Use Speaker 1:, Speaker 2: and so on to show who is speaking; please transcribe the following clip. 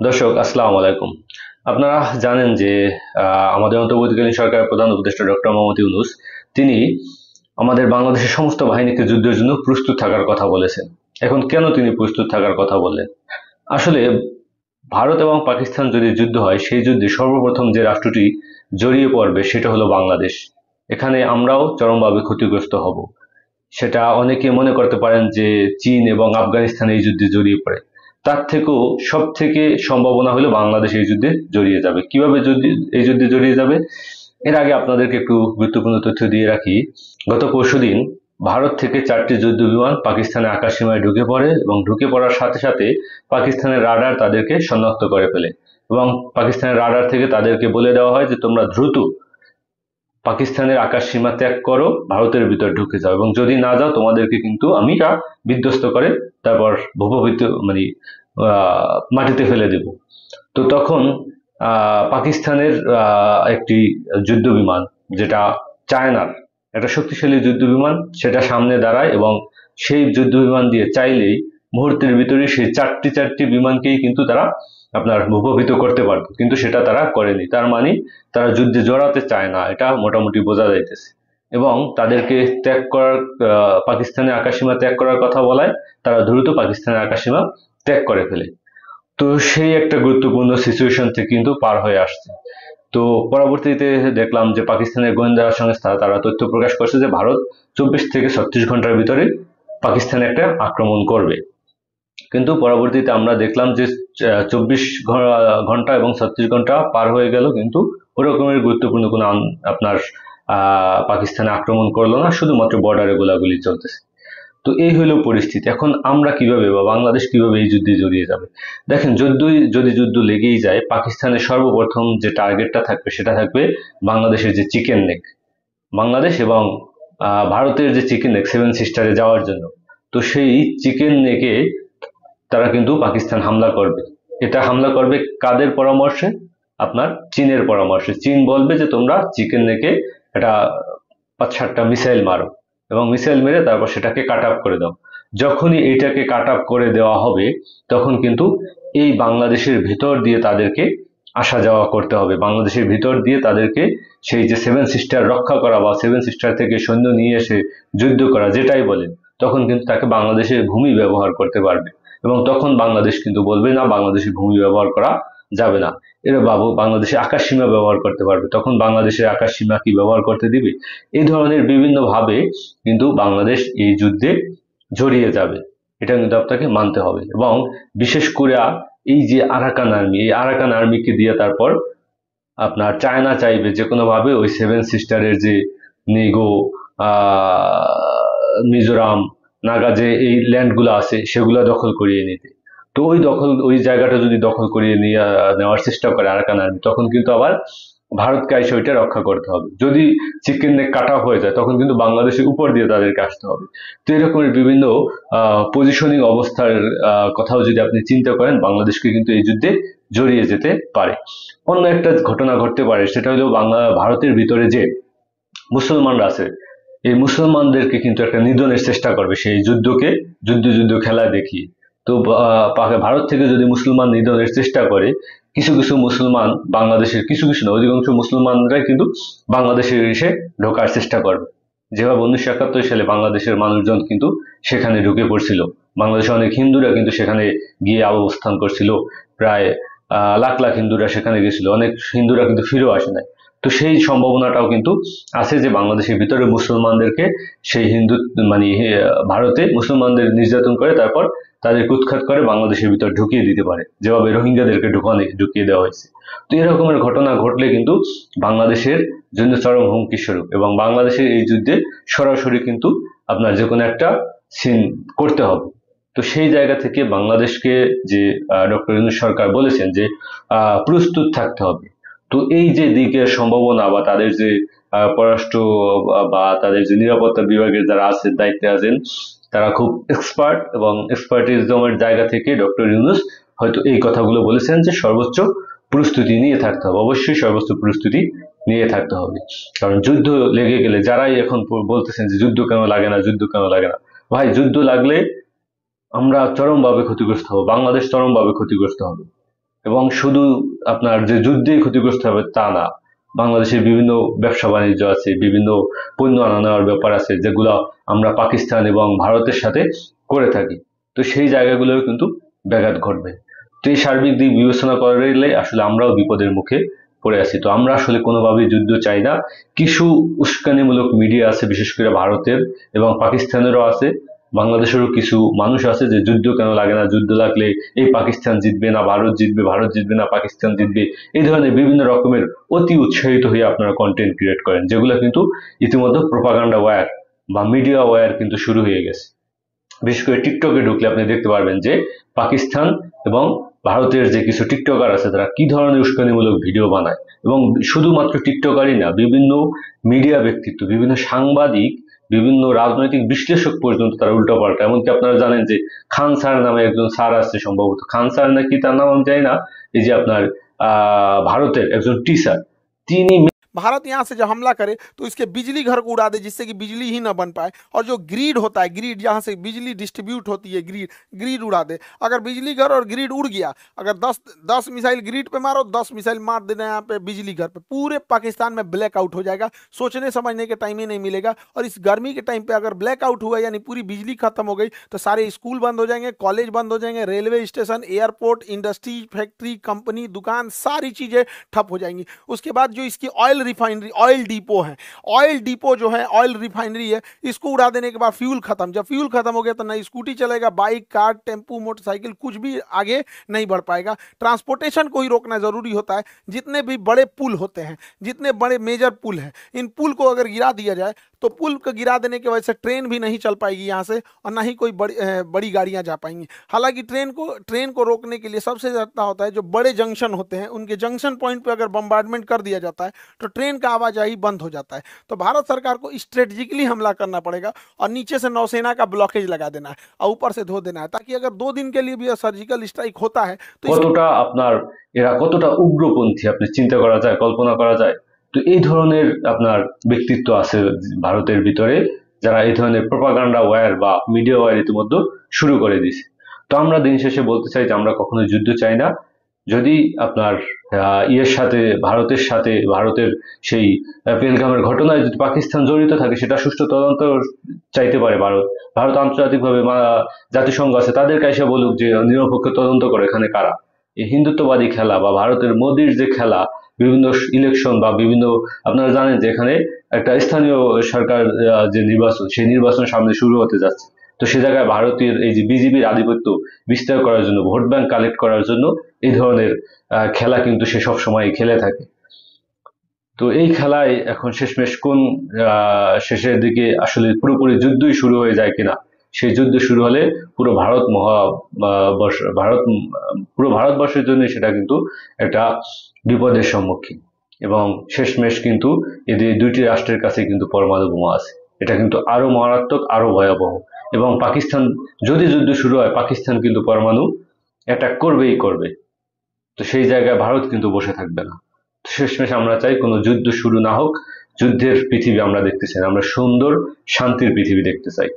Speaker 1: দর্শক আসসালামু আলাইকুম। আপনারা জানেন যে আমাদের অন্তর্বর্তীকালীন সরকারের প্রধান উপদেষ্টা ডক্টর মোহাম্মদ ইউনূস তিনি আমাদের বাংলাদেশের সমস্ত বাহিনীকে যুদ্ধের জন্য প্রস্তুত থাকার কথা বলেছেন। এখন কেন তিনি প্রস্তুত থাকার কথা বললেন? আসলে ভারত এবং পাকিস্তান যদি যুদ্ধ হয়, সেই যুদ্ধে সর্বপ্রথম যে রাষ্ট্রটি জড়িয়ে পড়বে সেটা হলো বাংলাদেশ। এখানে আমরাও চরমভাবে ক্ষতিগ্রস্ত হব। সেটা অনেকে মনে করতে পারেন যে চীন এবং আফগানিস্তান এই যুদ্ধে জড়িয়ে পড়ে। তার থেকেও সব থেকে সম্ভাবনা হলো বাংলাদেশ এই যুদ্ধে জড়িয়ে যাবে। কিভাবে এই যুদ্ধে জড়িয়ে যাবে? এর আগে আপনাদেরকে একটু গুরুত্বপূর্ণ তথ্য দিয়ে রাখি। গত পরশুদিন ভারত থেকে 4টি যুদ্ধ বিমান পাকিস্তানের আকাশসীমায় ঢুকে পড়ে এবং ঢুকে পড়ার সাথে সাথে পাকিস্তানের রাডার তাদেরকে শনাক্ত করে ফেলে এবং পাকিস্তানের রাডার থেকে তাদেরকে বলে দেওয়া হয় যে তোমরা দ্রুত পাকিস্তানের আকাশ সীমা ত্যাগ করো, ভারতের ভিতর ঢুকে যাও, এবং যদি না যাও তোমাদেরকে কিন্তু আমি তা বিধ্বস্ত করে তারপর ভূপতিত মানে মাটিতে ফেলে দেব। তো তখন পাকিস্তানের একটি যুদ্ধ বিমান, যেটা চায়নার একটা শক্তিশালী যুদ্ধ বিমান, সেটা সামনে দাঁড়ায় এবং সেই যুদ্ধ বিমান দিয়ে চাইলেই মুহূর্তের ভিতরে সেই চারটি বিমানকেই কিন্তু তারা আপনার ভূপাতিত করতে পারতো, কিন্তু সেটা তারা করেনি। তার মানে তারা যুদ্ধে জড়াতে চায় না, এটা মোটামুটি বোঝা যাইতেছে। এবং তাদেরকে ত্যাগ করার পাকিস্তানের আকাশসীমা ত্যাগ করার কথা বলায় তারা দ্রুত পাকিস্তানের আকাশসীমা ত্যাগ করে ফেলে। তো সেই একটা গুরুত্বপূর্ণ সিচুয়েশন থেকে কিন্তু পার হয়ে আসছে। তো পরবর্তীতে দেখলাম যে পাকিস্তানের গোয়েন্দা সংস্থা তারা তথ্য প্রকাশ করছে যে ভারত 24 থেকে 36 ঘন্টার ভিতরে পাকিস্তানে একটা আক্রমণ করবে। কিন্তু পরবর্তীতে আমরা দেখলাম যে 24 ঘন্টা এবং 36 ঘন্টা পার হয়ে গেল, কিন্তু ওরকমের গুরুত্বপূর্ণ কোনো আপনার পাকিস্তানে আক্রমণ করলো না, শুধুমাত্র বর্ডারে গোলাগুলি চলতেছে। তো এই হলো পরিস্থিতি। এখন আমরা কিভাবে বা বাংলাদেশ কিভাবে এই যুদ্ধে জড়িয়ে যাবে? দেখেন, যদি যুদ্ধ লেগেই যায়, পাকিস্তানের সর্বপ্রথম যে টার্গেটটা থাকবে সেটা থাকবে বাংলাদেশের যে চিকেন নেক, বাংলাদেশ এবং ভারতের যে চিকেন নেক সেভেন সিস্টারে যাওয়ার জন্য। তো সেই চিকেন নেকে তারা কিন্তু পাকিস্তান হামলা করবে। এটা হামলা করবে কাদের পরামর্শে? আপনার চীনের পরামর্শে। চীন বলবে যে তোমরা চিকেন নেকে এটা 5-7টা মিসাইল মারো এবং মিসাইল মেরে তারপর সেটাকে কাট আপ করে দাও। যখনই এইটাকে কাট আপ করে দেওয়া হবে, তখন কিন্তু এই বাংলাদেশের ভিতর দিয়ে তাদেরকে আসা যাওয়া করতে হবে। বাংলাদেশের ভিতর দিয়ে তাদেরকে সেই যে সেভেন সিস্টার রক্ষা করা বা সেভেন সিস্টার থেকে সৈন্য নিয়ে এসে যুদ্ধ করা, যেটাই বলেন, তখন কিন্তু তাকে বাংলাদেশের ভূমি ব্যবহার করতে পারবে। এবং তখন বাংলাদেশ কিন্তু বলবে না, বাংলাদেশের ভূমি ব্যবহার করা যাবে না, এরা বাংলাদেশের আকাশ সীমা ব্যবহার করতে পারবে। তখন বাংলাদেশের আকাশ সীমা কি ব্যবহার করতে দিবে? এই ধরনের বিভিন্ন ভাবে কিন্তু বাংলাদেশ এই যুদ্ধে জড়িয়ে যাবে, এটা কিন্তু আপনাকে মানতে হবে। এবং বিশেষ করে এই যে আরাকান আর্মি, এই আরাকান আর্মিকে দিয়ে তারপর আপনার চায়না চাইবে যে কোনো ভাবে ওই সেভেন সিস্টারের যে নিগো, মিজোরাম, নাগা যে এই ল্যান্ডগুলো আছে সেগুলো দখল করিয়ে নিতে। তো ওই জায়গাটা যদি দখল করিয়ে নেওয়ার চেষ্টা করে আরাকান আর্মি, তখন কিন্তু আবার ভারতকে এসে ওইটা রক্ষা করতে হবে। যদি চিকেন নেক কাটা হয়ে যায়, তখন কিন্তু বাংলাদেশের উপর দিয়ে তাদেরকে আসতে হবে। তো এরকমের বিভিন্ন পজিশনিং অবস্থার কথাও যদি আপনি চিন্তা করেন, বাংলাদেশকে কিন্তু এই যুদ্ধে জড়িয়ে যেতে পারে। অন্য একটা ঘটনা ঘটতে পারে, সেটা হলো ভারতের ভিতরে যে মুসলমানরা আছে, এই মুসলমানদেরকে কিন্তু একটা নিধনের চেষ্টা করবে সেই যুদ্ধ খেলা দেখিয়ে। তো ভারত থেকে যদি মুসলমান নিধনের চেষ্টা করে, কিছু কিছু মুসলমান বাংলাদেশের, কিছু কিছু না, অধিকাংশ মুসলমানরাই কিন্তু বাংলাদেশে এসে ঢোকার চেষ্টা করবে। যেভাবে 1971 সালে বাংলাদেশের মানুষজন কিন্তু সেখানে ঢুকে পড়ছিল, বাংলাদেশের অনেক হিন্দুরা কিন্তু সেখানে গিয়ে অবস্থান করছিল। প্রায় লাখ লাখ হিন্দুরা সেখানে গেছিল, অনেক হিন্দুরা কিন্তু ফিরেও আসে নাই। তো সেই সম্ভাবনাটাও কিন্তু আছে যে বাংলাদেশের ভিতরে মুসলমানদেরকে সেই হিন্দু মানে ভারতে মুসলমানদের নির্যাতন করে তারপর তাদেরকে উৎখাত করে বাংলাদেশের ভিতর ঢুকিয়ে দিতে পারে, যেভাবে রোহিঙ্গাদেরকে ঢুকিয়ে দেওয়া হয়েছে। তো এরকমের ঘটনা ঘটলে কিন্তু বাংলাদেশের জন্য চরম হুমকি স্বরূপ, এবং বাংলাদেশের এই যুদ্ধে সরাসরি কিন্তু আপনার যে কোনো একটা সিন করতে হবে। তো সেই জায়গা থেকে বাংলাদেশকে যে ডক্টর ইউনূস সরকার বলেছেন যে প্রস্তুত থাকতে হবে। তো এই যে দিকের সম্ভাবনা বা তাদের যে পররাষ্ট্র বা তাদের যে নিরাপত্তা বিভাগের যারা আছেন, দায়িত্বে আছেন, তারা খুব এক্সপার্ট, এবং এক্সপার্টিজমের জায়গা থেকে ডক্টর ইউনূস হয়তো এই কথাগুলো বলেছেন যে সর্বোচ্চ প্রস্তুতি নিয়ে থাকতে হবে। অবশ্যই সর্বোচ্চ প্রস্তুতি নিয়ে থাকতে হবে, কারণ যুদ্ধ লেগে গেলে যারাই এখন বলতেছেন যে যুদ্ধ কেন লাগে না, যুদ্ধ কেন লাগে না, ভাই যুদ্ধ লাগলে আমরা চরমভাবে ক্ষতিগ্রস্ত হব, বাংলাদেশ চরমভাবে ক্ষতিগ্রস্ত হবে। এবং শুধু আপনার যে যুদ্ধেই ক্ষতিগ্রস্ত হবে তা না, বাংলাদেশের বিভিন্ন ব্যবসা বাণিজ্য আছে, বিভিন্ন পণ্য আনা নেওয়ার ব্যাপার আছে যেগুলো আমরা পাকিস্তান এবং ভারতের সাথে করে থাকি। তো সেই জায়গাগুলোও কিন্তু ব্যাঘাত ঘটবে। তো এই সার্বিক দিক বিবেচনা করলে আসলে আমরাও বিপদের মুখে পড়ে আছি। তো আমরা আসলে কোনোভাবেই যুদ্ধ চাই না। কিছু উস্কানিমূলক মিডিয়া আছে, বিশেষ করে ভারতের এবং পাকিস্তানেরও আছে, বাংলাদেশেরও কিছু মানুষ আছে যে যুদ্ধ কেন লাগে না, যুদ্ধ লাগলে এই পাকিস্তান জিতবে না ভারত জিতবে, ভারত জিতবে না পাকিস্তান জিতবে, এই ধরনের বিভিন্ন রকমের অতি উৎসাহিত হয়ে আপনারা কন্টেন্ট ক্রিয়েট করেন, যেগুলো কিন্তু ইতিমধ্যে প্রোপাগান্ডা ওয়্যার বা মিডিয়া ওয়্যার কিন্তু শুরু হয়ে গেছে। বিশেষ করে টিকটকে ঢুকলে আপনি দেখতে পারবেন যে পাকিস্তান এবং ভারতের যে কিছু টিকটকার আছে তারা কি ধরনের উস্কানিমূলক ভিডিও বানায়। এবং শুধুমাত্র টিকটকারই না, বিভিন্ন মিডিয়া ব্যক্তিত্ব, বিভিন্ন সাংবাদিক, বিভিন্ন রাজনৈতিক বিশ্লেষক পর্যন্ত তারা উল্টোপাল্টা, এমনকি আপনারা জানেন যে খান স্যার নামে একজন স্যার আছে, সম্ভবত খান স্যার নাকি তার নাম আমি জানি না, এই যে আপনার ভারতের একজন টিচার, তিনি
Speaker 2: भारत यहाँ से जब हमला करे तो इसके बिजली घर को उड़ा दे जिससे कि बिजली ही ना बन पाए, और जो ग्रिड होता है, ग्रिड जहाँ से बिजली डिस्ट्रीब्यूट होती है, ग्रिड ग्रिड उड़ा दे। अगर बिजली घर और ग्रिड उड़ गया, अगर 10 मिसाइल ग्रिड पे मारो, 10 मिसाइल मार देना यहाँ पे बिजली घर पे, पूरे पाकिस्तान में ब्लैकआउट हो जाएगा, सोचने समझने के टाइम ही नहीं मिलेगा। और इस गर्मी के टाइम पे अगर ब्लैकआउट हुआ यानी पूरी बिजली खत्म हो गई तो सारे स्कूल बंद हो जाएंगे, कॉलेज बंद हो जाएंगे, railway station, airport, industry, factory, company, दुकान, सारी चीज़ें ठप हो जाएंगी। उसके बाद जो इसकी ऑयल रिफाइनरी, ऑयल डिपो है, ऑयल डिपो जो है, ऑयल रिफाइनरी है, इसको उड़ा देने के बाद फ्यूल खत्म। जब फ्यूल खत्म हो गया तो ना स्कूटी चलेगा, बाइक, कार, टेम्पू, मोटरसाइकिल, कुछ भी आगे नहीं बढ़ पाएगा। ट्रांसपोर्टेशन को ही रोकना जरूरी होता है। जितने भी बड़े पुल होते हैं, जितने बड़े मेजर पुल हैं, इन पुल को अगर गिरा दिया जाए तो पुल को गिरा देने की वजह से ट्रेन भी नहीं चल पाएगी यहाँ से, और ना ही कोई बड़ी गाड़ियाँ जा पाएंगी। हालांकि ट्रेन को रोकने के लिए सबसे ज़्यादा होता है जो बड़े जंक्शन होते हैं, उनके जंक्शन पॉइंट पे अगर बम्बार्डमेंट कर दिया जाता है तो ट्रेन का आवाजाही बंद हो जाता है। तो भारत सरकार को स्ट्रेटेजिकली हमला करना पड़ेगा और नीचे से नौसेना का ब्लॉकेज लगा देना है और ऊपर से धो देना है, ताकि अगर 2 दिन के लिए भी सर्जिकल स्ट्राइक होता है तो
Speaker 1: কতটা আপনার এরা কতটা উগ্রপন্থী আপনি চিন্তা করা যায়, কল্পনা করা যায়। তো এই ধরনের আপনার ব্যক্তিত্ব আছে ভারতের ভিতরে, যারা এই ধরনের প্রোপাগান্ডা ওয়্যার বা মিডিয়া ওয়্যার ইতিমধ্যে শুরু করে দিয়েছে। তো আমরা দিন শেষে বলতে চাই যে আমরা কখনো যুদ্ধ চাই না। যদি আপনার ইয়ের সাথে, ভারতের সাথে, ভারতের সেই পেহেলগামের ঘটনায় যদি পাকিস্তান জড়িত থাকে, সেটা সুষ্ঠু তদন্ত চাইতে পারে ভারত। ভারত আন্তর্জাতিকভাবে জাতিসংঘ আছে, তাদেরকে এসে বলুক যে নিরপেক্ষ তদন্ত করে এখানে কারা। এই হিন্দুত্ববাদী খেলা বা ভারতের মোদির যে খেলা, বিভিন্ন ইলেকশন বা বিভিন্ন, আপনারা জানেন যে এখানে একটা স্থানীয় সরকার যে নির্বাচন, সেই নির্বাচন সামনে শুরু হতে যাচ্ছে। তো সে জায়গায় ভারতের এই যে বিজেপির আধিপত্য বিস্তার করার জন্য, ভোট ব্যাংক কালেক্ট করার জন্য এই ধরনের খেলা কিন্তু সে সব সময় খেলে থাকে। তো এই খেলায় এখন শেষমেশ কোন শেষের দিকে আসলে পুরোপুরি যুদ্ধই শুরু হয়ে যায় কিনা, সেই যুদ্ধ শুরু হলে পুরো পুরো ভারতবর্ষের জন্য সেটা কিন্তু একটা বিপদের সম্মুখীন। এবং শেষমেশ কিন্তু এদের দুইটি রাষ্ট্রের কাছে কিন্তু পরমাণু বোমা আছে। এটা কিন্তু আরো মারাত্মক, আরো ভয়াবহ। এবং পাকিস্তান, যদি যুদ্ধ শুরু হয়, পাকিস্তান কিন্তু পরমাণু অ্যাটাক করবেই করবে। তো সেই জায়গায় ভারত কিন্তু বসে থাকবে না। শেষমেশ আমরা চাই কোনো যুদ্ধ শুরু না হোক, যুদ্ধের পৃথিবী আমরা দেখতে চাই না, আমরা সুন্দর শান্তির পৃথিবী দেখতে চাই।